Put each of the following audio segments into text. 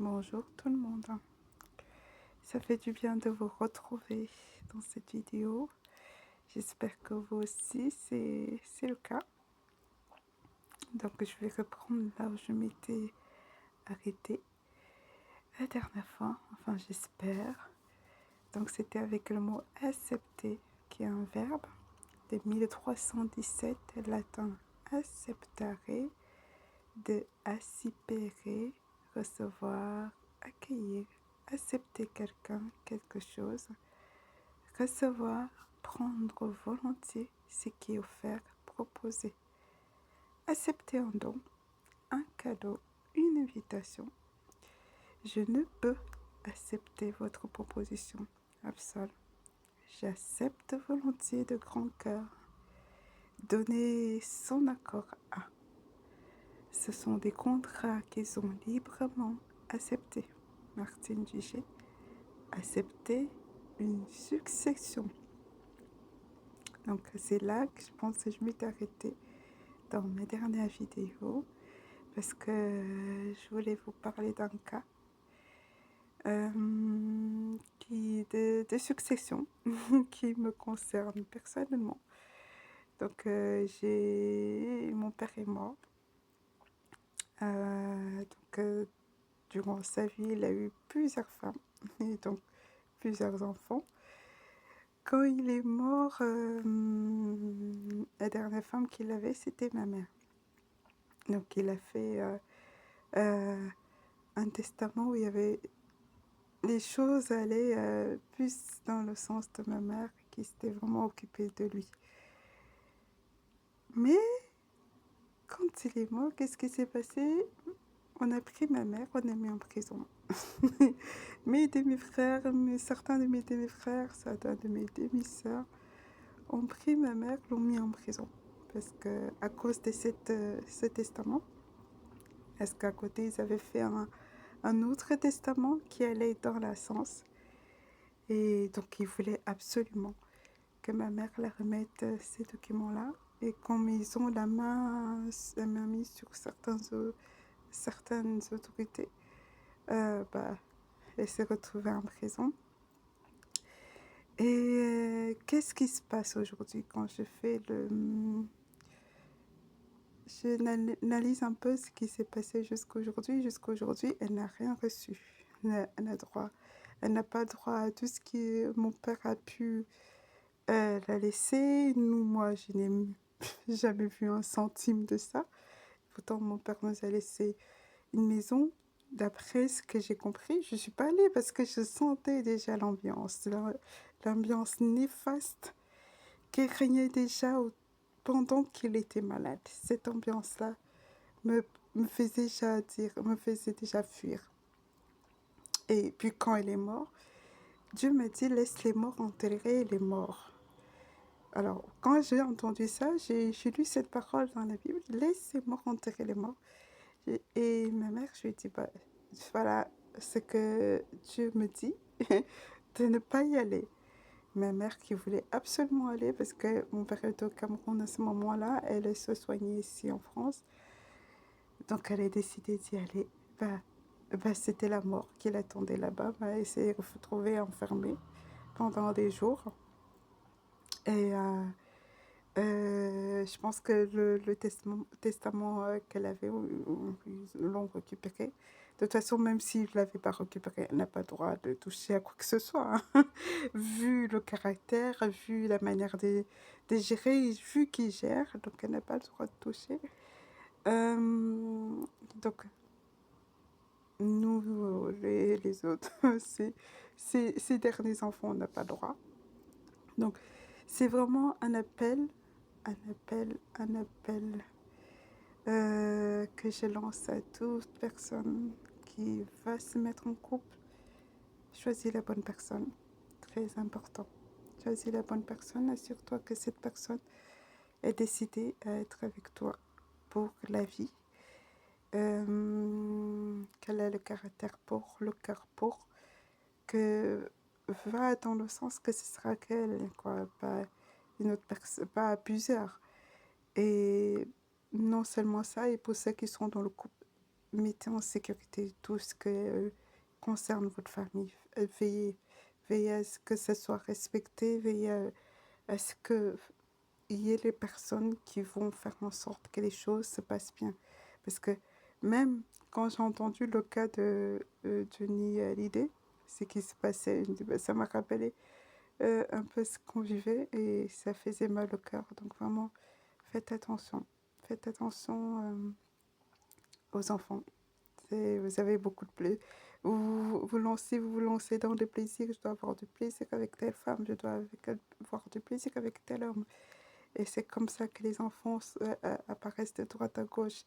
Bonjour tout le monde. Ça fait du bien de vous retrouver dans cette vidéo. J'espère que vous aussi c'est le cas. Donc je vais reprendre là où je m'étais arrêtée la dernière fois, enfin j'espère. Donc c'était avec le mot accepter qui est un verbe de 1317 latin acceptare, de accipere, recevoir, accueillir, accepter quelqu'un, quelque chose, recevoir, prendre volontiers ce qui est offert, proposer, accepter un don, un cadeau, une invitation. Je ne peux accepter votre proposition, Absol. J'accepte volontiers de grand cœur. Donner son accord à. Ce sont des contrats qu'ils ont librement acceptés. Martine Duché. Accepter une succession. Donc c'est là que je pense que je m'étais arrêtée dans mes dernières vidéos parce que je voulais vous parler d'un cas de succession qui me concerne personnellement. Donc mon père est mort. Durant sa vie, il a eu plusieurs femmes et donc plusieurs enfants. Quand il est mort, la dernière femme qu'il avait, c'était ma mère. Donc il a fait un testament où il y avait les choses allaient plus dans le sens de ma mère qui s'était vraiment occupée de lui. Mais quand il est mort, qu'est-ce qui s'est passé? On a pris ma mère, on l'a mis en prison. Mes demi-frères, certains de mes demi-frères, certains de mes demi-sœurs ont pris ma mère, l'ont mis en prison. Parce que à cause de ce testament, parce qu'à côté, ils avaient fait un autre testament qui allait dans la sens. Et donc, ils voulaient absolument que ma mère leur remette ces documents-là. Et comme ils ont la main mise sur certaines autorités, elle s'est retrouvée en prison. Et qu'est-ce qui se passe aujourd'hui quand je fais je analyse un peu ce qui s'est passé jusqu'aujourd'hui. Jusqu'aujourd'hui, elle n'a rien reçu. Elle n'a pas droit à tout ce que mon père a pu la laisser. Moi, je n'ai jamais vu un centime de ça. Pourtant, mon père nous a laissé une maison. D'après ce que j'ai compris, je ne suis pas allée parce que je sentais déjà l'ambiance néfaste qui régnait déjà pendant qu'il était malade. Cette ambiance-là me faisait déjà fuir. Et puis quand il est mort, Dieu m'a dit laisse les morts enterrer les morts. Alors quand j'ai entendu ça, j'ai lu cette parole dans la Bible, laisse les morts enterrer les morts. Et ma mère, je lui ai dit voilà ce que Dieu me dit de ne pas y aller. Ma mère qui voulait absolument aller parce que mon père était au Cameroun à ce moment-là, elle se soignait ici en France. Donc elle a décidé d'y aller. C'était la mort qui l'attendait là-bas. Elle s'est retrouvée enfermée pendant des jours. Et je pense que le testament qu'elle avait, ils l'ont récupéré. De toute façon, même s'il ne l'avait pas récupéré, elle n'a pas le droit de toucher à quoi que ce soit. Vu le caractère, vu la manière de gérer, vu qu'il gère, donc elle n'a pas le droit de toucher. Donc, nous, les autres, ces derniers enfants, on n'a pas le droit. Donc, c'est vraiment un appel que je lance à toute personne qui va se mettre en couple. Choisis la bonne personne, très important. Choisis la bonne personne, assure-toi que cette personne est décidée à être avec toi pour la vie. Qu'elle a le caractère pour, le cœur pour, que va dans le sens que ce sera qu'elle, quoi, pas une autre personne, pas plusieurs. Et non seulement ça, et pour ceux qui sont dans le couple, mettez en sécurité tout ce que concerne votre famille. Veillez à ce que ça soit respecté, veillez à ce qu'il y ait les personnes qui vont faire en sorte que les choses se passent bien. Parce que même quand j'ai entendu le cas de Johnny Hallyday, ce qui se passait, ça m'a rappelé un peu ce qu'on vivait et ça faisait mal au cœur. Donc vraiment, faites attention. Faites attention aux enfants. Vous avez beaucoup de plaisir. Vous vous lancez dans des plaisirs. Je dois avoir du plaisir avec telle femme. Je dois avoir du plaisir avec tel homme. Et c'est comme ça que les enfants apparaissent de droite à gauche.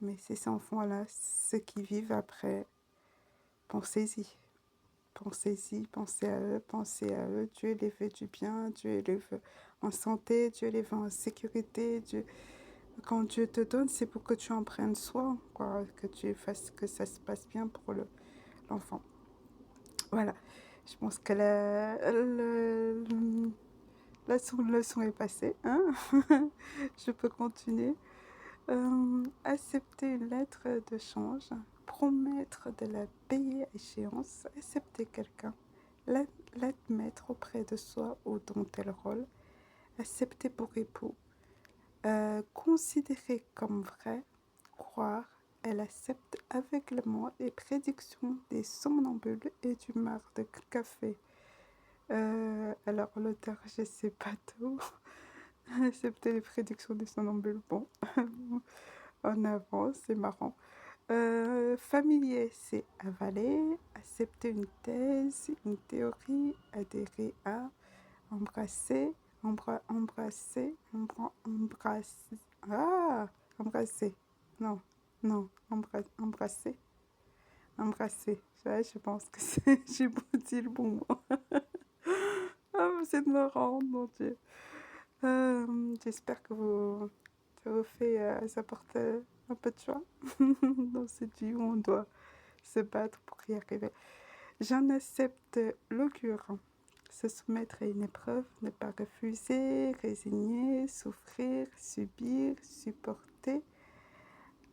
Mais ces enfants-là, ceux qui vivent après, pensez-y. Pensez-y, pensez à eux. Dieu les veut du bien, Dieu les veut en santé, Dieu les veut en sécurité. Quand Dieu te donne, c'est pour que tu en prennes soin, quoi, que tu fasses que ça se passe bien pour l'enfant. Voilà, je pense que la leçon est passée. Hein. Je peux continuer. Accepter une lettre de change, promettre de la payer à échéance, accepter quelqu'un, l'admettre auprès de soi ou dans tel rôle, accepter pour époux, considérer comme vrai, croire, elle accepte aveuglément les prédictions des somnambules et du marc de café. Alors l'auteur, je sais pas tout. Accepter les prédictions des somnambules, bon, en avant, c'est marrant. Familier, c'est avaler, accepter une thèse, une théorie, adhérer à, embrasser, embrasser, embrasser, non, embrasser, ça, je pense que j'ai beau dire le bon mot. Ah, c'est marrant, mon Dieu. J'espère que ça vous fait, ça porte un peu de joie dans cette vie où on doit se battre pour y arriver. J'en accepte l'augure. Se soumettre à une épreuve, ne pas refuser, résigner, souffrir, subir, supporter,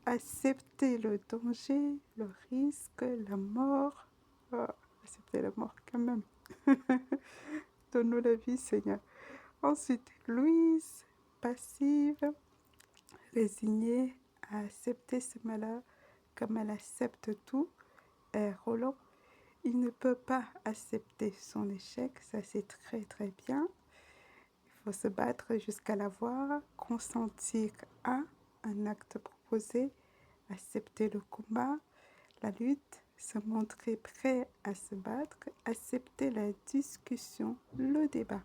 accepter le danger, le risque, la mort. Oh, accepter la mort quand même. Donne-nous la vie, Seigneur. Ensuite, Louise, passive, résignée à accepter ce malheur comme elle accepte tout. Et Roland, il ne peut pas accepter son échec, ça c'est très très bien. Il faut se battre jusqu'à l'avoir, consentir à un acte proposé, accepter le combat, la lutte, se montrer prêt à se battre, accepter la discussion, le débat.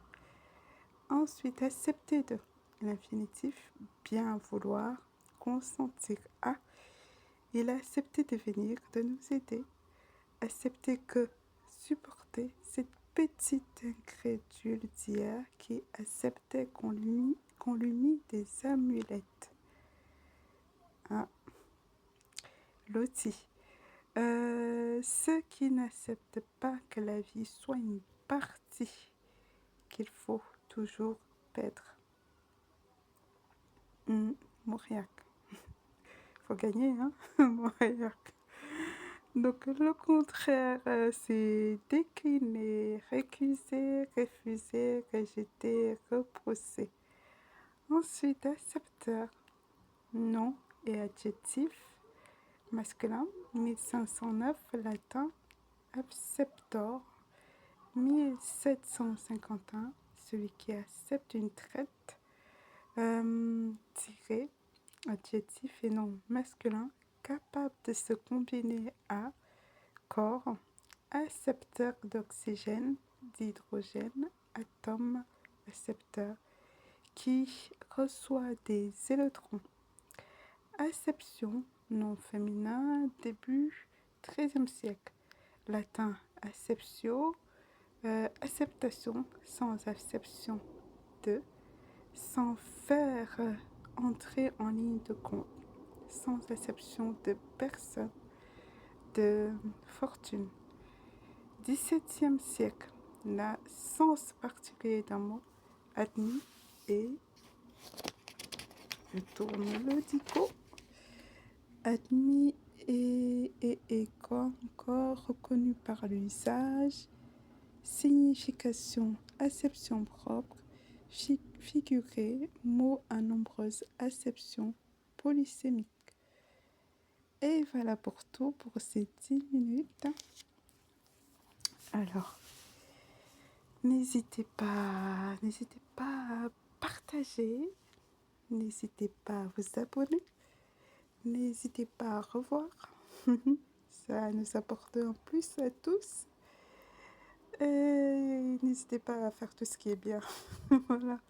Ensuite, accepter de l'infinitif, bien vouloir, consentir à. Il a accepté de venir, de nous aider. Accepter que supporter cette petite incrédule d'hier qui acceptait qu'on lui mit des amulettes. Ah, Lottie. Ceux qui n'acceptent pas que la vie soit une partie qu'il faut toujours perdre. Mauriac. Faut gagner, hein, Mauriac. Donc le contraire, c'est décliner, récuser, refuser, rejeter, repousser. Ensuite, accepteur, nom et adjectif, masculin, 1509, latin, acceptor, 1751, celui qui accepte une traite, tiré, adjectif et nom masculin, capable de se combiner à corps, accepteur d'oxygène, d'hydrogène, atome, accepteur, qui reçoit des électrons. Acception, nom féminin, début 13e siècle. Latin, acceptio, acceptation, sans acception de, sans faire entrer en ligne de compte, sans acception de personne, de fortune. 17e siècle, la sens particulier d'un mot admis et je tourne le dico. admis et quoi encore, reconnu par l'usage, signification, acception propre, figuré, mot à nombreuses acceptions polysémiques. Et voilà pour tout pour ces 10 minutes. Alors, n'hésitez pas à partager, n'hésitez pas à vous abonner, n'hésitez pas à revoir. Ça nous apporte en plus à tous. Et n'hésitez pas à faire tout ce qui est bien. Voilà.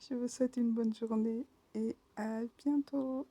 Je vous souhaite une bonne journée et à bientôt.